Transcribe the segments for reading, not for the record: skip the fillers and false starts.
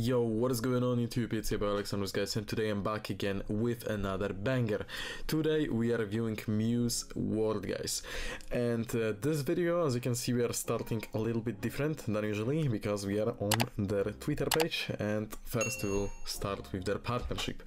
Yo, what is going on YouTube? It's your boy Alexandrus, guys, and today I'm back again with another banger. Today we are reviewing MEW's World, guys, and this video, as you can see, we are starting a little bit different than usually because we are on their Twitter page, and first we will start with their partnership.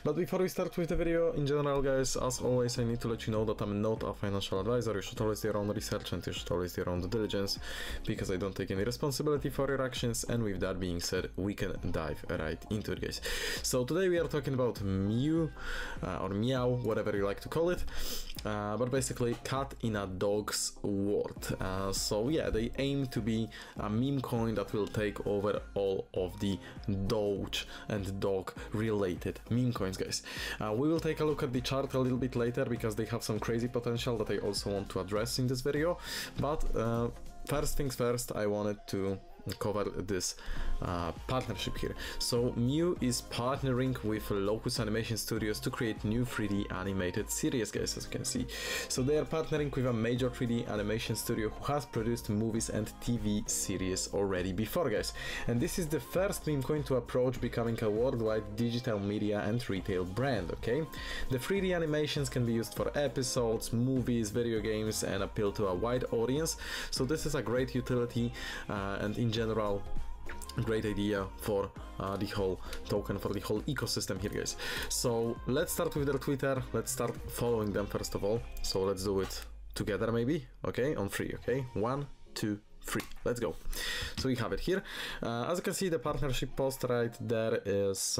But before we start with the video in general, guys, as always, I need to let you know that I'm not a financial advisor. You should always do your own research and you should always do your own due diligence because I don't take any responsibility for your actions. And with that being said, we can dive right into it, guys. So today we are talking about MEW or meow, whatever you like to call it, but basically cat in a dog's world. So yeah, they aim to be a meme coin that will take over all of the Doge and dog related meme coins, guys. We will take a look at the chart a little bit later because they have some crazy potential that I also want to address in this video, but first things first, I wanted to cover this partnership here. So MEW is partnering with Locus Animation Studios to create new 3D animated series, guys, as you can see. So they are partnering with a major 3D animation studio who has produced movies and TV series already before, guys. And this is the first meme coin to approach becoming a worldwide digital media and retail brand, okay? The 3D animations can be used for episodes, movies, video games, and appeal to a wide audience. So this is a great utility and in general great idea for the whole token, for the whole ecosystem here, guys. So let's start with their Twitter. Let's start following them first of all. So let's do it together, maybe. Okay, on three. Okay, 1, 2, 3, let's go. So we have it here. As you can see, the partnership post right there is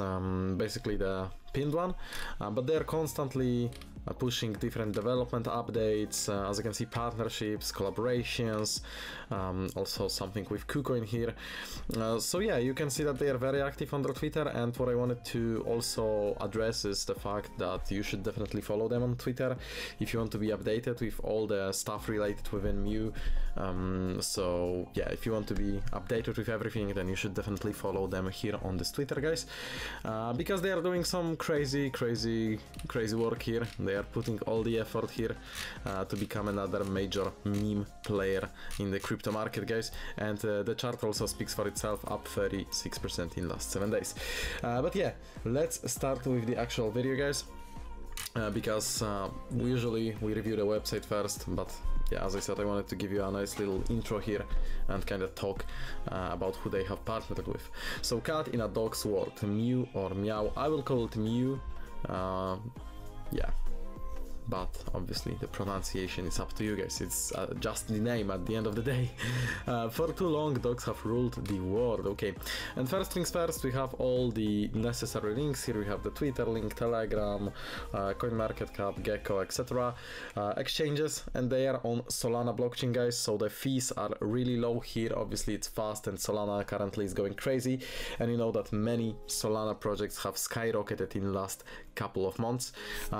basically the pinned one, but they're constantly pushing different development updates. As you can see, partnerships, collaborations, also something with KuCoin here. So yeah, you can see that they are very active on their Twitter, and what I wanted to also address is the fact that you should definitely follow them on Twitter if you want to be updated with all the stuff related within MEW. So yeah, if you want to be updated with everything, then you should definitely follow them here on this Twitter, guys, because they are doing some crazy work here. They are putting all the effort here to become another major meme player in the crypto market, guys, and the chart also speaks for itself, up 36% in last 7 days. But yeah, let's start with the actual video, guys, because usually we review the website first, but yeah, as I said, I wanted to give you a nice little intro here and kind of talk about who they have partnered with. So cat in a dog's world, MEW or meow. I will call it MEW. Yeah, but obviously the pronunciation is up to you guys. It's just the name at the end of the day. For too long, dogs have ruled the world. Okay, and first things first, we have all the necessary links here. We have the Twitter link, Telegram, CoinMarketCap, Gecko, etc. Exchanges, and they are on Solana blockchain, guys, so the fees are really low here. Obviously it's fast, and Solana currently is going crazy, and you know that many Solana projects have skyrocketed in the last couple of months.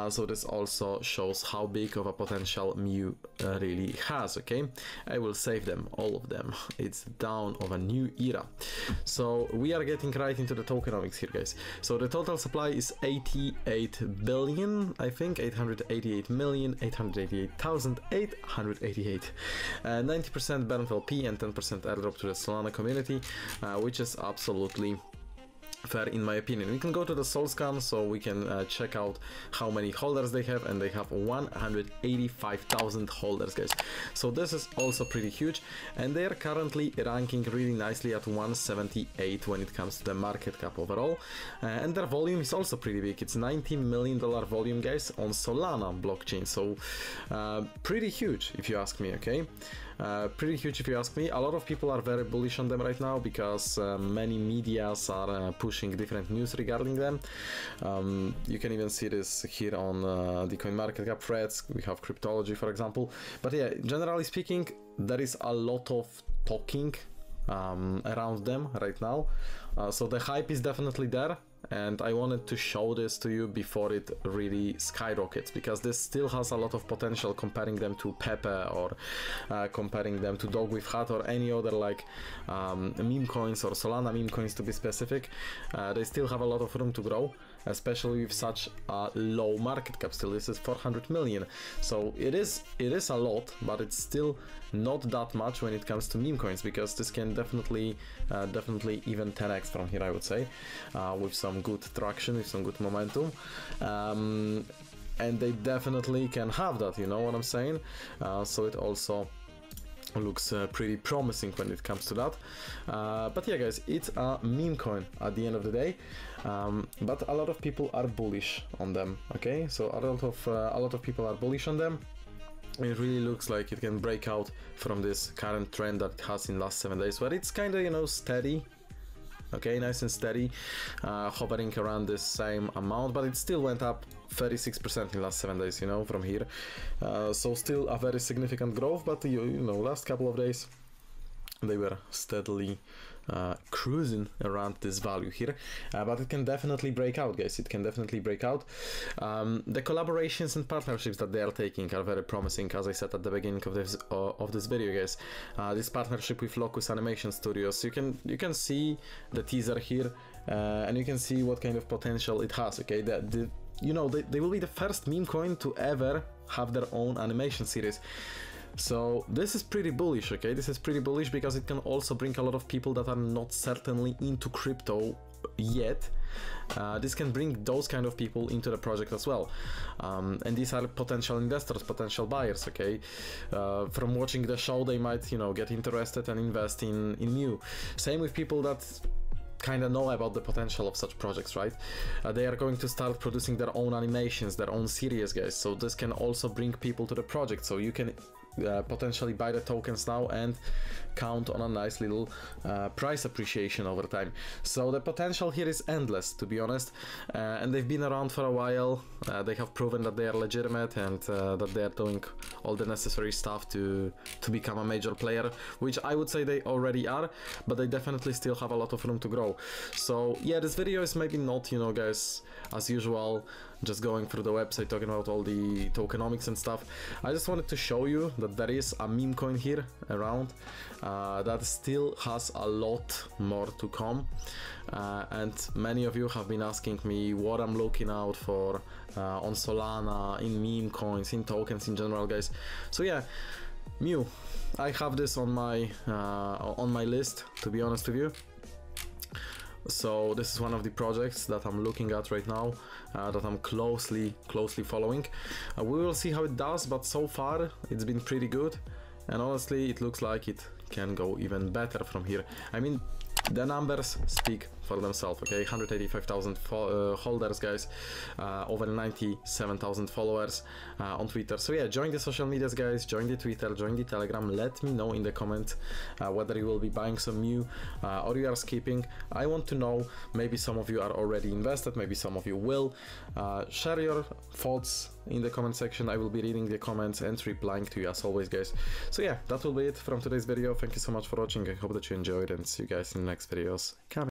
So this also shows how big of a potential MEW really has. Okay, I will save them, all of them. It's the dawn of a new era. So we are getting right into the tokenomics here, guys. So the total supply is 88 billion, I think, 888,888,888. 90% burnt LP and 10% airdrop to the Solana community, which is absolutely fair in my opinion. We can go to the SolScan so we can check out how many holders they have, and they have 185,000 holders, guys. So this is also pretty huge, and they are currently ranking really nicely at 178 when it comes to the market cap overall, and their volume is also pretty big. It's $90 million volume, guys, on Solana blockchain. So pretty huge if you ask me. Okay, pretty huge if you ask me. A lot of people are very bullish on them right now because many medias are pushing different news regarding them. You can even see this here on the CoinMarketCap threads. We have Cryptology, for example. But yeah, generally speaking, there is a lot of talking around them right now. So the hype is definitely there, and I wanted to show this to you before it really skyrockets, because this still has a lot of potential comparing them to Pepe or comparing them to Dog with Hat or any other like meme coins or Solana meme coins to be specific. They still have a lot of room to grow, especially with such a low market cap. Still, this is 400 million, so it is a lot, but it's still not that much when it comes to meme coins, because this can definitely even 10x from here, I would say, with some good traction, with some good momentum. And they definitely can have that, you know what I'm saying? So it also looks pretty promising when it comes to that. But yeah, guys, it's a meme coin at the end of the day, but a lot of people are bullish on them. Okay, so a lot of people are bullish on them. It really looks like it can break out from this current trend that it has in last 7 days, where it's kind of, you know, steady. Okay, nice and steady, hovering around this same amount, but it still went up 36% in last 7 days, you know, from here. So still a very significant growth, but you know, last couple of days they were steadily cruising around this value here, but it can definitely break out, guys. It can definitely break out. The collaborations and partnerships that they are taking are very promising, as I said at the beginning of this video, guys. This partnership with Locus Animation Studios, you can see the teaser here, and you can see what kind of potential it has. Okay, you know, they will be the first meme coin to ever have their own animation series. So this is pretty bullish, okay? This is pretty bullish because it can also bring a lot of people that are not certainly into crypto yet. This can bring those kind of people into the project as well. And these are potential investors, potential buyers, okay? From watching the show, they might, you know, get interested and invest in MEW. Same with people that kind of know about the potential of such projects, right? They are going to start producing their own animations, their own series, guys. So this can also bring people to the project. So you can potentially buy the tokens now and count on a nice little price appreciation over time. So the potential here is endless, to be honest, and they've been around for a while. They have proven that they are legitimate and that they are doing all the necessary stuff to become a major player, which I would say they already are, but they definitely still have a lot of room to grow. So yeah, this video is maybe not, you know, guys, as usual, just going through the website talking about all the tokenomics and stuff. I just wanted to show you that there is a meme coin here around that still has a lot more to come, and many of you have been asking me what I'm looking out for on Solana, in meme coins, in tokens in general, guys. So yeah, MEW, I have this on my list, to be honest with you. So this is one of the projects that I'm looking at right now, that I'm closely following. We will see how it does, but so far it's been pretty good, and honestly it looks like it can go even better from here. I mean, the numbers speak for themselves, okay? 185,000 holders, guys, over 97,000 followers on Twitter. So yeah, join the social medias, guys, join the Twitter, join the Telegram. Let me know in the comment whether you will be buying some MEW or you are skipping. I want to know. Maybe some of you are already invested, maybe some of you will. Share your thoughts in the comment section. I will be reading the comments and replying to you as always, guys. So yeah, that will be it from today's video. Thank you so much for watching. I hope that you enjoyed, and see you guys in the next videos coming.